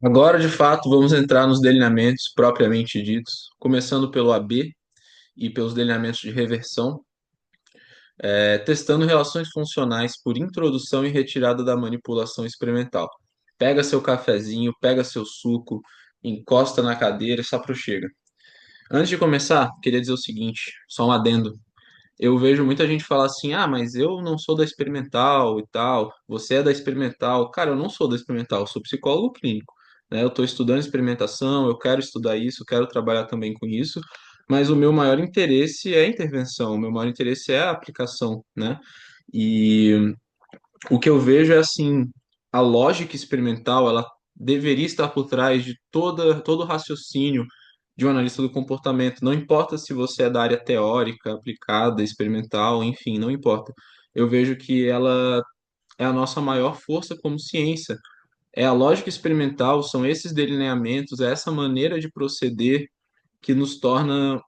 Agora, de fato, vamos entrar nos delineamentos propriamente ditos, começando pelo AB e pelos delineamentos de reversão, testando relações funcionais por introdução e retirada da manipulação experimental. Pega seu cafezinho, pega seu suco, encosta na cadeira e saprochega. Antes de começar, queria dizer o seguinte, só um adendo. Eu vejo muita gente falar assim: ah, mas eu não sou da experimental e tal, você é da experimental. Cara, eu não sou da experimental, eu sou psicólogo clínico, né? Eu estou estudando experimentação, eu quero estudar isso, quero trabalhar também com isso, mas o meu maior interesse é a intervenção, o meu maior interesse é a aplicação, né? E o que eu vejo é assim: a lógica experimental, ela deveria estar por trás de todo o raciocínio de um analista do comportamento. Não importa se você é da área teórica, aplicada, experimental, enfim, não importa. Eu vejo que ela é a nossa maior força como ciência. É a lógica experimental, são esses delineamentos, é essa maneira de proceder que nos torna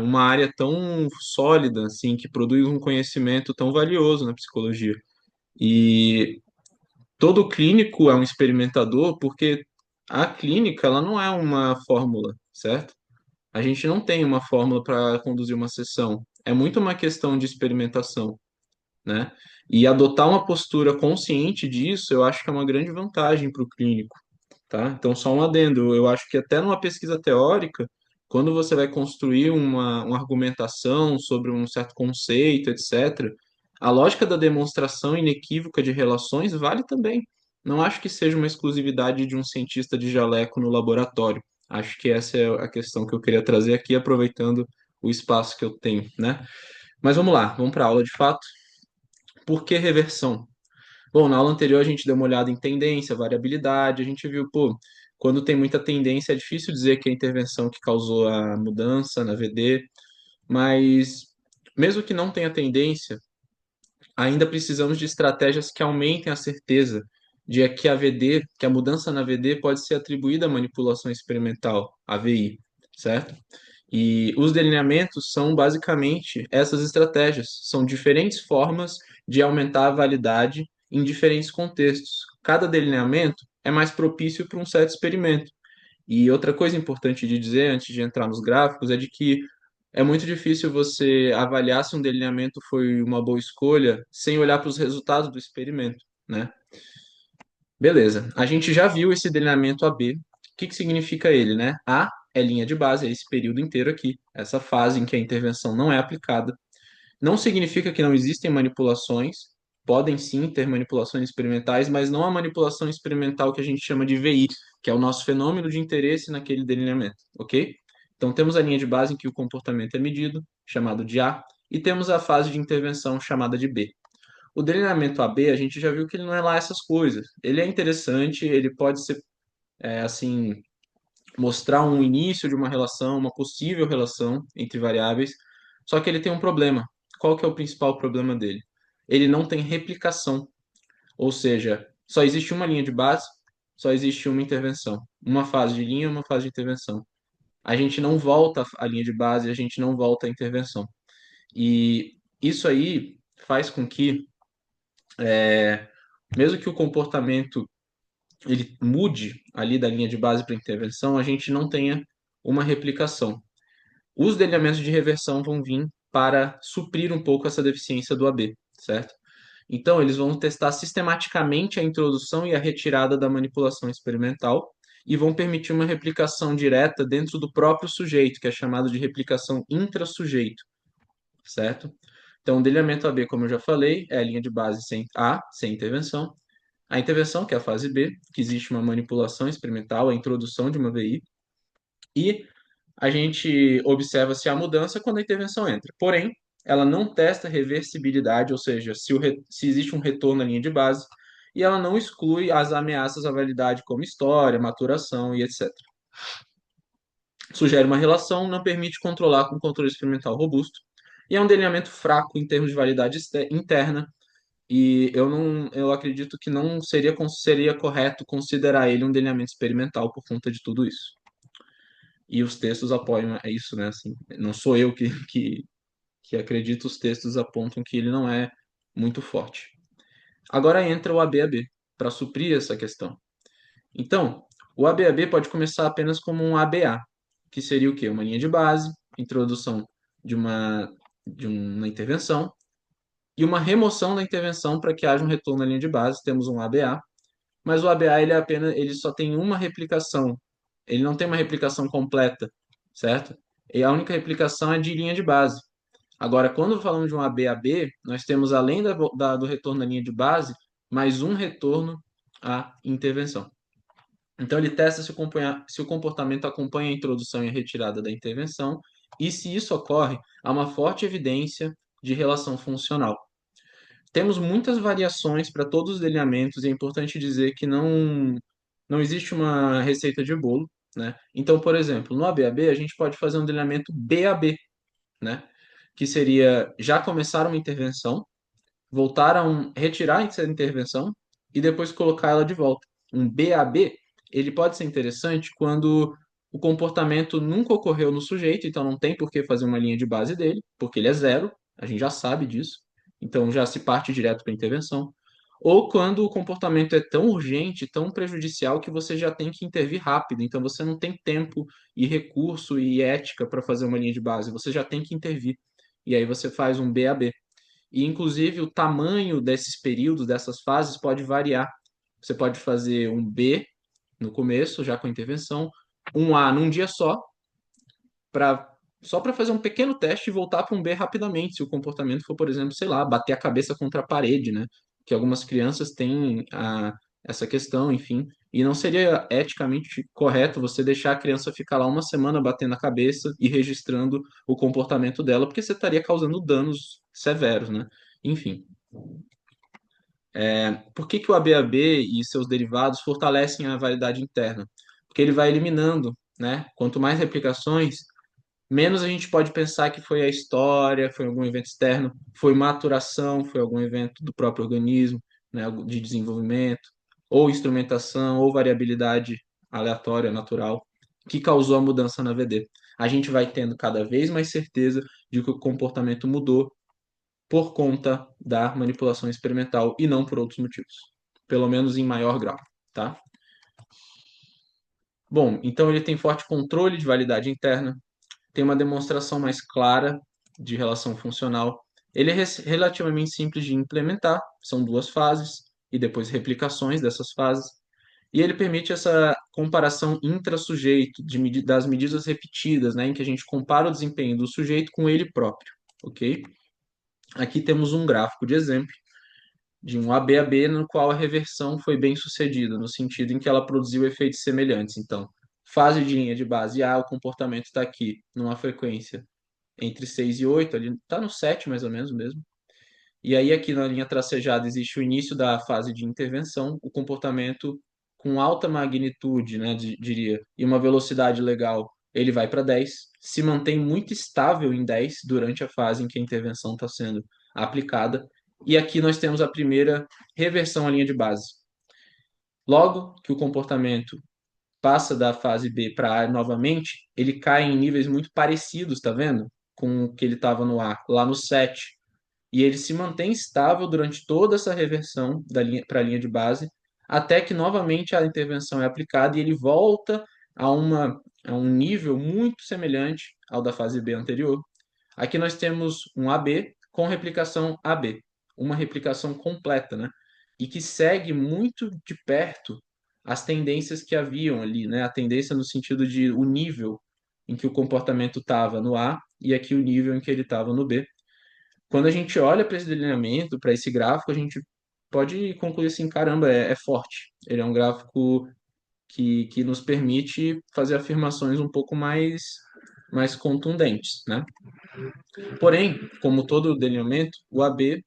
uma área tão sólida, assim, que produz um conhecimento tão valioso na psicologia. E todo clínico é um experimentador porque a clínica, ela não é uma fórmula, certo? A gente não tem uma fórmula para conduzir uma sessão. É muito uma questão de experimentação, né? E adotar uma postura consciente disso, eu acho que é uma grande vantagem para o clínico, tá? Então, só um adendo. Eu acho que até numa pesquisa teórica, quando você vai construir uma argumentação sobre um certo conceito, etc., a lógica da demonstração inequívoca de relações vale também. Não acho que seja uma exclusividade de um cientista de jaleco no laboratório. Acho que essa é a questão que eu queria trazer aqui, aproveitando o espaço que eu tenho, né? Mas vamos lá, vamos para a aula de fato. Por que reversão? Bom, na aula anterior a gente deu uma olhada em tendência, variabilidade, a gente viu, pô, quando tem muita tendência é difícil dizer que é a intervenção que causou a mudança na VD, mas mesmo que não tenha tendência, ainda precisamos de estratégias que aumentem a certeza de que a VD, que a mudança na VD pode ser atribuída à manipulação experimental, AVI, certo? E os delineamentos são basicamente essas estratégias, são diferentes formas de aumentar a validade em diferentes contextos. Cada delineamento é mais propício para um certo experimento. E outra coisa importante de dizer, antes de entrar nos gráficos, é de que é muito difícil você avaliar se um delineamento foi uma boa escolha sem olhar para os resultados do experimento, né? Beleza, a gente já viu esse delineamento AB. O que que significa ele, né? A é linha de base, é esse período inteiro aqui, essa fase em que a intervenção não é aplicada. Não significa que não existem manipulações, podem sim ter manipulações experimentais, mas não a manipulação experimental que a gente chama de VI, que é o nosso fenômeno de interesse naquele delineamento, ok? Então temos a linha de base em que o comportamento é medido, chamado de A, e temos a fase de intervenção chamada de B. O delineamento AB, a gente já viu que ele não é lá essas coisas. Ele é interessante, ele pode ser, assim, mostrar um início de uma relação, uma possível relação entre variáveis, só que ele tem um problema. Qual que é o principal problema dele? Ele não tem replicação, ou seja, só existe uma linha de base, só existe uma intervenção, uma fase de linha, uma fase de intervenção. A gente não volta à linha de base, a gente não volta à intervenção. E isso aí faz com que, mesmo que o comportamento ele mude ali da linha de base para intervenção, a gente não tenha uma replicação. Os delineamentos de reversão vão vir para suprir um pouco essa deficiência do AB, certo? Então, eles vão testar sistematicamente a introdução e a retirada da manipulação experimental e vão permitir uma replicação direta dentro do próprio sujeito, que é chamado de replicação intrasujeito, certo? Então, o delineamento AB, como eu já falei, é a linha de base sem A, sem intervenção. A intervenção, que é a fase B, que existe uma manipulação experimental, a introdução de uma VI, e a gente observa se há mudança quando a intervenção entra. Porém, ela não testa reversibilidade, ou seja, se existe um retorno à linha de base, e ela não exclui as ameaças à validade como história, maturação e etc. Sugere uma relação, não permite controlar com controle experimental robusto, e é um delineamento fraco em termos de validade interna, e eu acredito que não seria correto considerar ele um delineamento experimental por conta de tudo isso. E os textos apoiam isso, né? Assim, não sou eu que acredito, os textos apontam que ele não é muito forte. Agora entra o ABAB para suprir essa questão. Então, O ABAB pode começar apenas como um ABA, que seria o quê? Uma linha de base, introdução de uma intervenção e uma remoção da intervenção para que haja um retorno na linha de base. Temos um ABA, mas o ABA ele só tem uma replicação, ele não tem uma replicação completa, certo? E a única replicação é de linha de base. Agora, quando falamos de um ABAB, nós temos além do retorno da linha de base, mais um retorno à intervenção. Então, ele testa se o comportamento acompanha a introdução e a retirada da intervenção, e se isso ocorre, há uma forte evidência de relação funcional. Temos muitas variações para todos os delineamentos, e é importante dizer que não existe uma receita de bolo, né? Então, por exemplo, no ABAB, a gente pode fazer um delineamento BAB, né? Que seria já começar uma intervenção, retirar essa intervenção e depois colocar ela de volta. Um BAB, ele pode ser interessante quando o comportamento nunca ocorreu no sujeito, então não tem por que fazer uma linha de base dele, porque ele é zero, a gente já sabe disso, então já se parte direto para a intervenção. Ou quando o comportamento é tão urgente, tão prejudicial, que você já tem que intervir rápido, então você não tem tempo e recurso e ética para fazer uma linha de base, você já tem que intervir. E aí você faz um BAB. E, inclusive, o tamanho desses períodos, dessas fases, pode variar. Você pode fazer um B no começo, já com a intervenção, um A num dia para só para fazer um pequeno teste e voltar para um B rapidamente, se o comportamento for, por exemplo, sei lá, bater a cabeça contra a parede, né? Que algumas crianças têm essa questão, enfim. E não seria eticamente correto você deixar a criança ficar lá uma semana batendo a cabeça e registrando o comportamento dela, porque você estaria causando danos severos, né? Enfim. Por que que o ABAB e seus derivados fortalecem a validade interna? Porque ele vai eliminando, né? Quanto mais replicações, menos a gente pode pensar que foi a história, foi algum evento externo, foi maturação, foi algum evento do próprio organismo, né, de desenvolvimento, ou instrumentação, ou variabilidade aleatória, natural, que causou a mudança na VD. A gente vai tendo cada vez mais certeza de que o comportamento mudou por conta da manipulação experimental e não por outros motivos, pelo menos em maior grau, tá? Bom, então ele tem forte controle de validade interna, tem uma demonstração mais clara de relação funcional. Ele é relativamente simples de implementar, são duas fases e depois replicações dessas fases. E ele permite essa comparação intra-sujeito das medidas repetidas, né, em que a gente compara o desempenho do sujeito com ele próprio, ok? Aqui temos um gráfico de exemplo de um ABAB no qual a reversão foi bem sucedida, no sentido em que ela produziu efeitos semelhantes. Então, fase de linha de base A, o comportamento está aqui, numa frequência entre 6 e 8, ali está no 7 mais ou menos mesmo. E aí aqui na linha tracejada existe o início da fase de intervenção, o comportamento com alta magnitude, né, diria, e uma velocidade legal, ele vai para 10, se mantém muito estável em 10 durante a fase em que a intervenção está sendo aplicada. E aqui nós temos a primeira reversão à linha de base. Logo que o comportamento passa da fase B para A novamente, ele cai em níveis muito parecidos, tá vendo? Com o que ele estava no A, lá no 7. E ele se mantém estável durante toda essa reversão da linha para a linha de base, até que novamente a intervenção é aplicada e ele volta a um nível muito semelhante ao da fase B anterior. Aqui nós temos um AB com replicação AB, uma replicação completa, né? E que segue muito de perto as tendências que haviam ali, né? A tendência no sentido de o nível em que o comportamento estava no A e aqui o nível em que ele estava no B. Quando a gente olha para esse delineamento, para esse gráfico, a gente pode concluir assim, caramba, é forte. Ele é um gráfico que nos permite fazer afirmações um pouco mais contundentes, né? Porém, como todo delineamento, o AB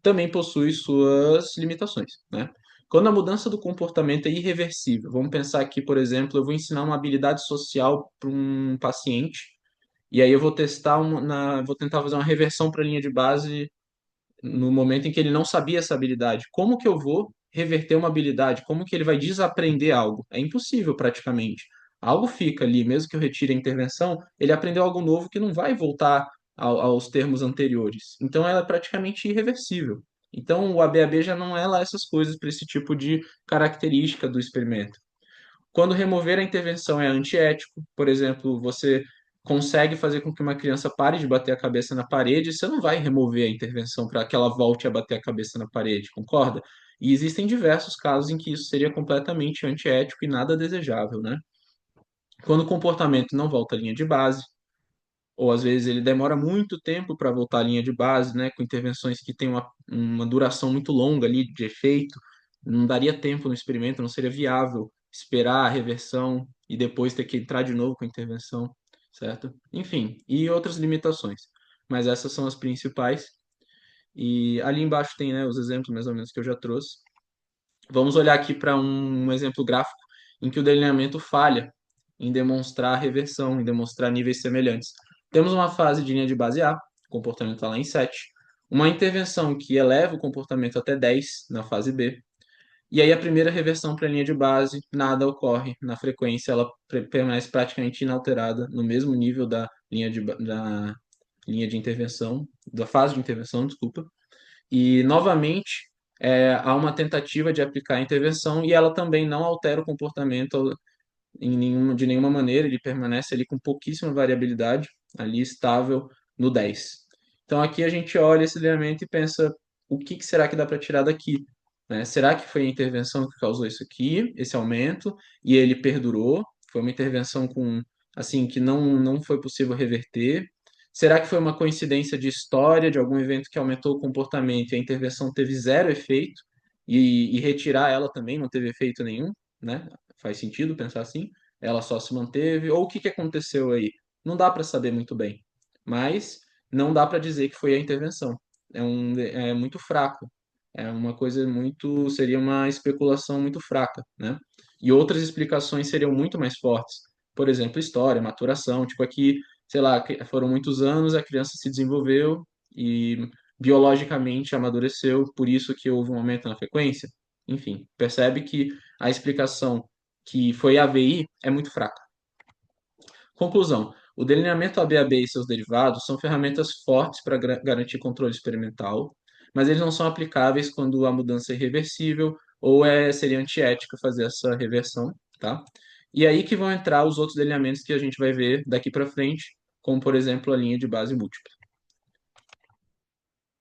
também possui suas limitações, né? Quando a mudança do comportamento é irreversível, vamos pensar aqui, por exemplo, eu vou ensinar uma habilidade social para um paciente, e aí eu vou vou tentar fazer uma reversão para a linha de base no momento em que ele não sabia essa habilidade. Como que eu vou reverter uma habilidade? Como que ele vai desaprender algo? É impossível praticamente. Algo fica ali, mesmo que eu retire a intervenção, ele aprendeu algo novo que não vai voltar aos termos anteriores. Então ela é praticamente irreversível. Então o ABAB já não é lá essas coisas para esse tipo de característica do experimento. Quando remover a intervenção é antiético, por exemplo, você consegue fazer com que uma criança pare de bater a cabeça na parede, você não vai remover a intervenção para que ela volte a bater a cabeça na parede, concorda? E existem diversos casos em que isso seria completamente antiético e nada desejável, né? Quando o comportamento não volta à linha de base, ou às vezes ele demora muito tempo para voltar à linha de base, né, com intervenções que têm uma duração muito longa ali de efeito, não daria tempo no experimento, não seria viável esperar a reversão e depois ter que entrar de novo com a intervenção, certo? Enfim, e outras limitações. Mas essas são as principais. E ali embaixo tem, né, os exemplos mais ou menos que eu já trouxe. Vamos olhar aqui para um exemplo gráfico em que o delineamento falha em demonstrar reversão, em demonstrar níveis semelhantes. Temos uma fase de linha de base A, o comportamento está lá em 7, uma intervenção que eleva o comportamento até 10 na fase B, e aí a primeira reversão para a linha de base, nada ocorre na frequência, ela permanece praticamente inalterada no mesmo nível da linha de intervenção, da fase de intervenção, desculpa, e, novamente, há uma tentativa de aplicar a intervenção e ela também não altera o comportamento de nenhuma maneira, ele permanece ali com pouquíssima variabilidade, ali estável no 10. Então, aqui a gente olha esse elemento e pensa, o que que será que dá para tirar daqui? Né? Será que foi a intervenção que causou isso aqui, esse aumento, e ele perdurou? Foi uma intervenção com, assim, que não foi possível reverter? Será que foi uma coincidência de história, de algum evento que aumentou o comportamento e a intervenção teve zero efeito, e retirar ela também não teve efeito nenhum, né? Faz sentido pensar assim? Ela só se manteve, ou o que que aconteceu aí? Não dá para saber muito bem, mas não dá para dizer que foi a intervenção. É muito fraco. É uma coisa muito, seria uma especulação muito fraca, né? E outras explicações seriam muito mais fortes. Por exemplo, história, maturação, tipo aqui, sei lá, foram muitos anos, a criança se desenvolveu e biologicamente amadureceu, por isso que houve um aumento na frequência. Enfim, percebe que a explicação que foi AVI é muito fraca. Conclusão: o delineamento ABAB e seus derivados são ferramentas fortes para garantir controle experimental, mas eles não são aplicáveis quando a mudança é irreversível ou seria antiético fazer essa reversão, tá? E aí que vão entrar os outros delineamentos que a gente vai ver daqui para frente, como por exemplo a linha de base múltipla.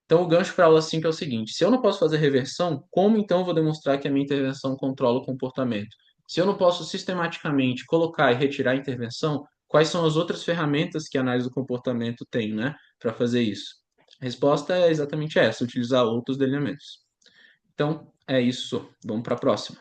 Então, o gancho para a aula 5 é o seguinte: se eu não posso fazer reversão, como então eu vou demonstrar que a minha intervenção controla o comportamento? Se eu não posso sistematicamente colocar e retirar a intervenção, quais são as outras ferramentas que a análise do comportamento tem, né, para fazer isso? A resposta é exatamente essa: utilizar outros delineamentos. Então, é isso. Vamos para a próxima.